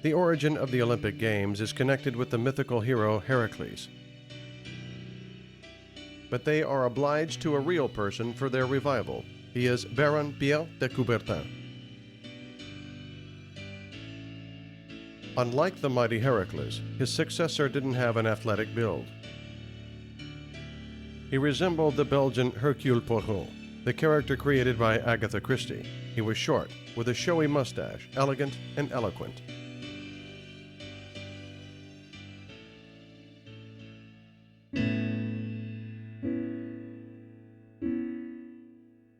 The origin of the Olympic Games is connected with the mythical hero Heracles. But they are obliged to a real person for their revival. He is Baron Pierre de Coubertin. Unlike the mighty Heracles, his successor didn't have an athletic build. He resembled the Belgian Hercule Poirot, the character created by Agatha Christie. He was short, with a showy mustache, elegant and eloquent.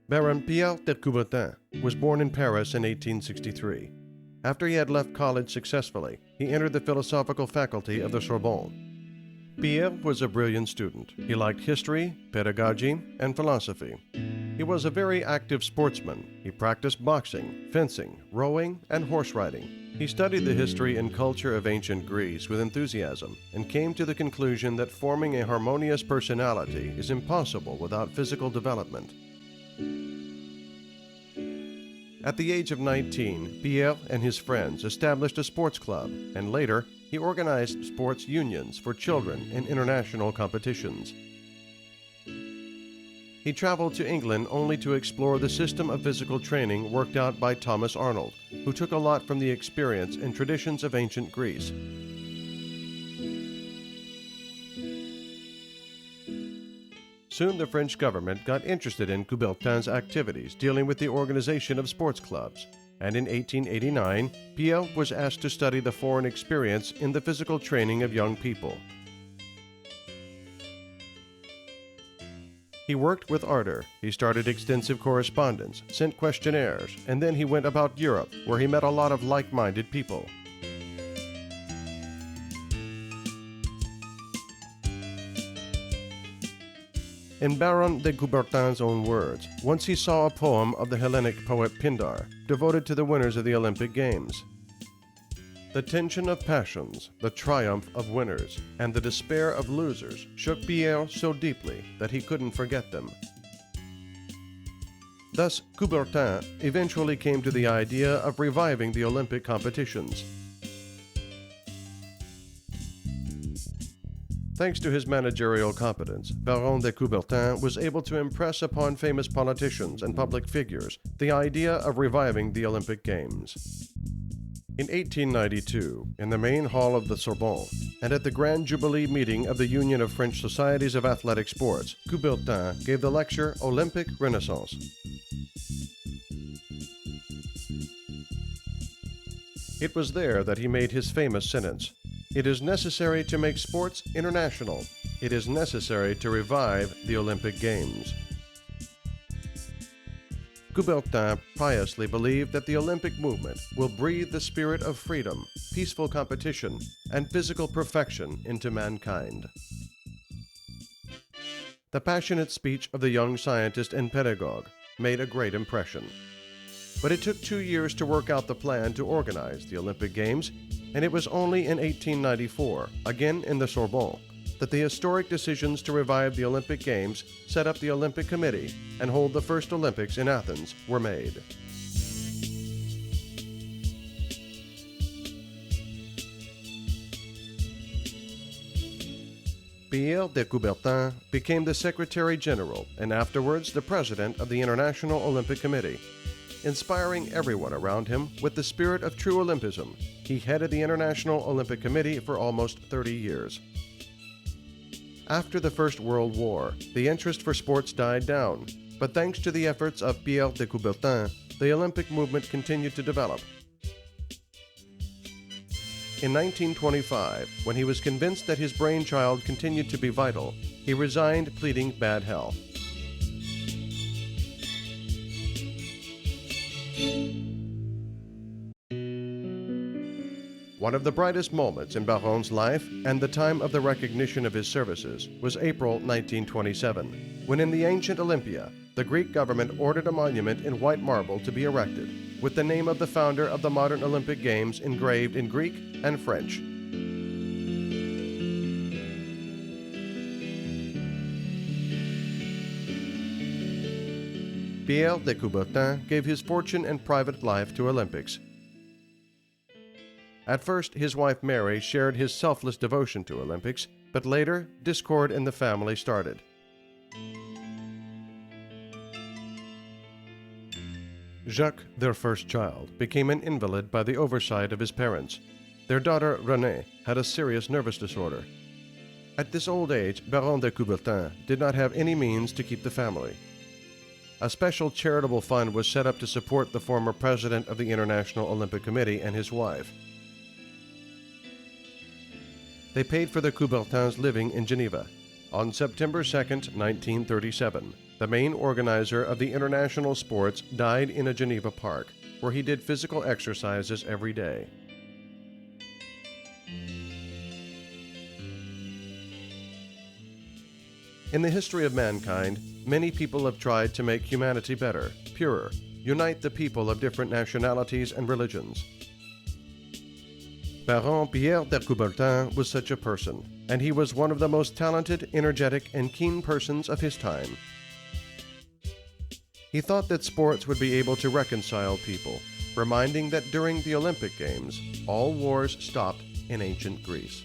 Baron Pierre de Coubertin was born in Paris in 1863. After he had left college successfully, he entered the philosophical faculty of the Sorbonne. Pierre was a brilliant student. He liked history, pedagogy, and philosophy. He was a very active sportsman. He practiced boxing, fencing, rowing, and horse riding. He studied the history and culture of ancient Greece with enthusiasm and came to the conclusion that forming a harmonious personality is impossible without physical development. At the age of 19, Pierre and his friends established a sports club, and later he organized sports unions for children in international competitions. He traveled to England only to explore the system of physical training worked out by Thomas Arnold, who took a lot from the experience and traditions of ancient Greece. Soon the French government got interested in Coubertin's activities dealing with the organization of sports clubs, and in 1889, Pierre was asked to study the foreign experience in the physical training of young people. He worked with ardor. He started extensive correspondence, sent questionnaires, and then he went about Europe, where he met a lot of like-minded people. In Baron de Coubertin's own words, once he saw a poem of the Hellenic poet Pindar, devoted to the winners of the Olympic Games. The tension of passions, the triumph of winners, and the despair of losers shook Pierre so deeply that he couldn't forget them. Thus, Coubertin eventually came to the idea of reviving the Olympic competitions. Thanks to his managerial competence, Baron de Coubertin was able to impress upon famous politicians and public figures the idea of reviving the Olympic Games. In 1892, in the main hall of the Sorbonne, and at the Grand Jubilee meeting of the Union of French Societies of Athletic Sports, Coubertin gave the lecture Olympic Renaissance. It was there that he made his famous sentence, "It is necessary to make sports international. It is necessary to revive the Olympic Games." Coubertin piously believed that the Olympic movement will breathe the spirit of freedom, peaceful competition, and physical perfection into mankind. The passionate speech of the young scientist and pedagogue made a great impression. But it took 2 years to work out the plan to organize the Olympic Games, and it was only in 1894, again in the Sorbonne, that the historic decisions to revive the Olympic Games, set up the Olympic Committee, and hold the first Olympics in Athens were made. Pierre de Coubertin became the Secretary General and afterwards the President of the International Olympic Committee. Inspiring everyone around him with the spirit of true Olympism, he headed the International Olympic Committee for almost 30 years. After the First World War, the interest for sports died down, but thanks to the efforts of Pierre de Coubertin, the Olympic movement continued to develop. In 1925, when he was convinced that his brainchild continued to be vital, he resigned pleading bad health. One of the brightest moments in Baron's life and the time of the recognition of his services was April 1927, when in the ancient Olympia, the Greek government ordered a monument in white marble to be erected, with the name of the founder of the modern Olympic Games engraved in Greek and French. Pierre de Coubertin gave his fortune and private life to Olympics. At first, his wife Mary shared his selfless devotion to Olympics, but later, discord in the family started. Jacques, their first child, became an invalid by the oversight of his parents. Their daughter, Renée, had a serious nervous disorder. At this old age, Baron de Coubertin did not have any means to keep the family. A special charitable fund was set up to support the former president of the International Olympic Committee and his wife. They paid for the Coubertins' living in Geneva. On September 2, 1937, the main organizer of the international sports died in a Geneva park, where he did physical exercises every day. In the history of mankind, many people have tried to make humanity better, purer, unite the people of different nationalities and religions. Baron Pierre de Coubertin was such a person, and he was one of the most talented, energetic, and keen persons of his time. He thought that sports would be able to reconcile people, reminding that during the Olympic Games, all wars stopped in ancient Greece.